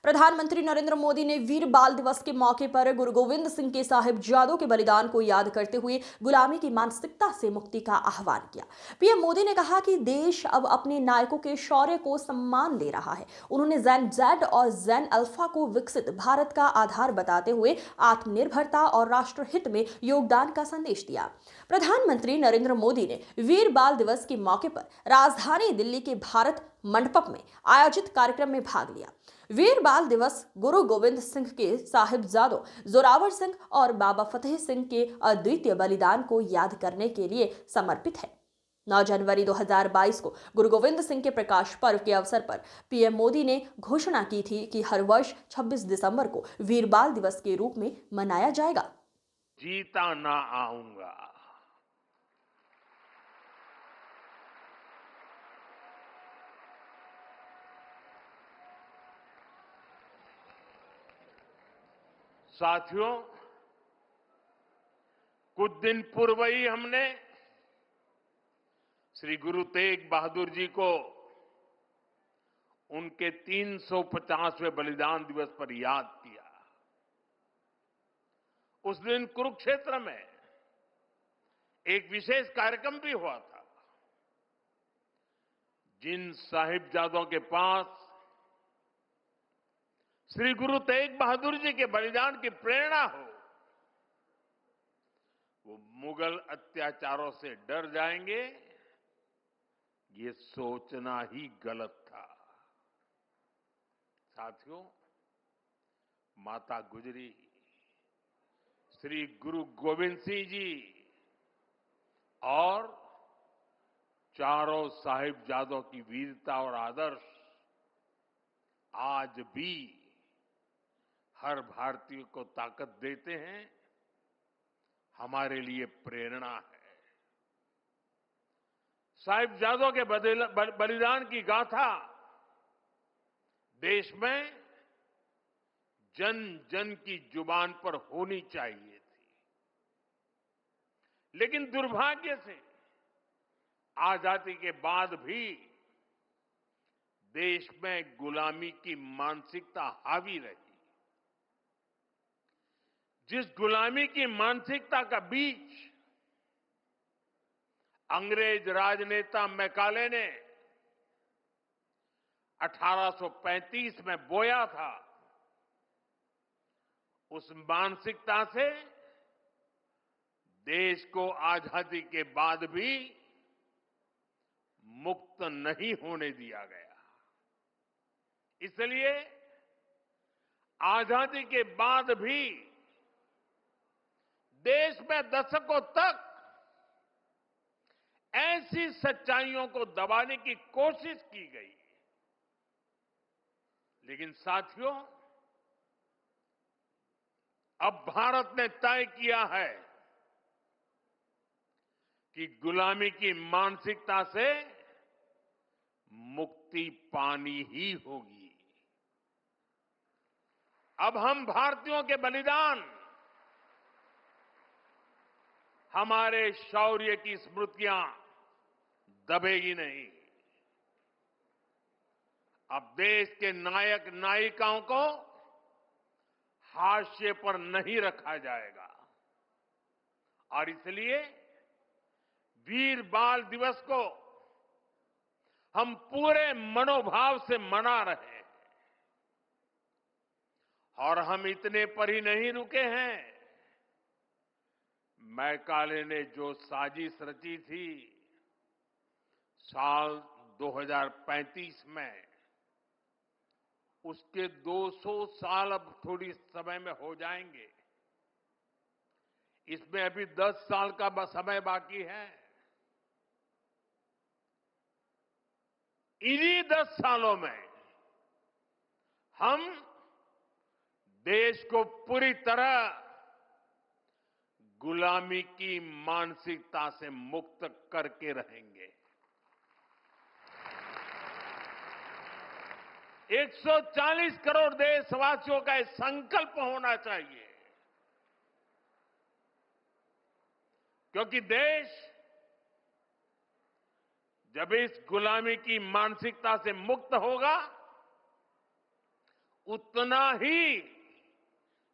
प्रधानमंत्री नरेंद्र मोदी ने वीर बाल दिवस के मौके पर गुरु गोविंद सिंह के साहिबजादों के बलिदान को याद करते हुए गुलामी की मानसिकता से मुक्ति का आह्वान किया। पीएम मोदी ने कहा कि देश अब अपने नायकों के शौर्य को सम्मान दे रहा है। उन्होंने जैन जेड और जैन अल्फा को विकसित भारत का आधार बताते हुए आत्मनिर्भरता और राष्ट्रहित में योगदान का संदेश दिया। प्रधानमंत्री नरेंद्र मोदी ने वीर बाल दिवस के मौके पर राजधानी दिल्ली के भारत मंडपम में आयोजित कार्यक्रम में भाग लिया। वीर बाल दिवस गुरु गोविंद सिंह के साहिबजादों जोरावर सिंह और बाबा फतेह सिंह के अद्वितीय बलिदान को याद करने के लिए समर्पित है। 9 जनवरी 2022 को गुरु गोविंद सिंह के प्रकाश पर्व के अवसर पर पीएम मोदी ने घोषणा की थी कि हर वर्ष 26 दिसंबर को वीर बाल दिवस के रूप में मनाया जाएगा। जीता ना आऊंगा, साथियों, कुछ दिन पूर्व ही हमने श्री गुरु तेग बहादुर जी को उनके 350वें बलिदान दिवस पर याद किया। उस दिन कुरुक्षेत्र में एक विशेष कार्यक्रम भी हुआ था। जिन साहिबजादों के पास श्री गुरु तेग बहादुर जी के बलिदान की प्रेरणा हो, वो मुगल अत्याचारों से डर जाएंगे, ये सोचना ही गलत था। साथियों, माता गुजरी, श्री गुरु गोविंद सिंह जी और चारों साहिबजादों की वीरता और आदर्श आज भी हर भारतीय को ताकत देते हैं, हमारे लिए प्रेरणा है। साहिबजादों के बलिदान की गाथा देश में जन जन की जुबान पर होनी चाहिए थी, लेकिन दुर्भाग्य से आजादी के बाद भी देश में गुलामी की मानसिकता हावी रही। जिस गुलामी की मानसिकता का बीज अंग्रेज राजनेता मैकाले ने 1835 में बोया था, उस मानसिकता से देश को आजादी के बाद भी मुक्त नहीं होने दिया गया। इसलिए आजादी के बाद भी देश में दशकों तक ऐसी सच्चाइयों को दबाने की कोशिश की गई। लेकिन साथियों, अब भारत ने तय किया है कि गुलामी की मानसिकता से मुक्ति पानी ही होगी। अब हम भारतीयों के बलिदान, हमारे शौर्य की स्मृतियां दबेगी नहीं। अब देश के नायक नायिकाओं को हाशिए पर नहीं रखा जाएगा और इसलिए वीर बाल दिवस को हम पूरे मनोभाव से मना रहे हैं। और हम इतने पर ही नहीं रुके हैं। मैकाले ने जो साजिश रची थी साल 2035 में, उसके 200 साल अब थोड़ी समय में हो जाएंगे। इसमें अभी 10 साल का समय बाकी है। इन्हीं 10 सालों में हम देश को पूरी तरह गुलामी की मानसिकता से मुक्त करके रहेंगे। 140 करोड़ देशवासियों का एक संकल्प होना चाहिए, क्योंकि देश जब इस गुलामी की मानसिकता से मुक्त होगा, उतना ही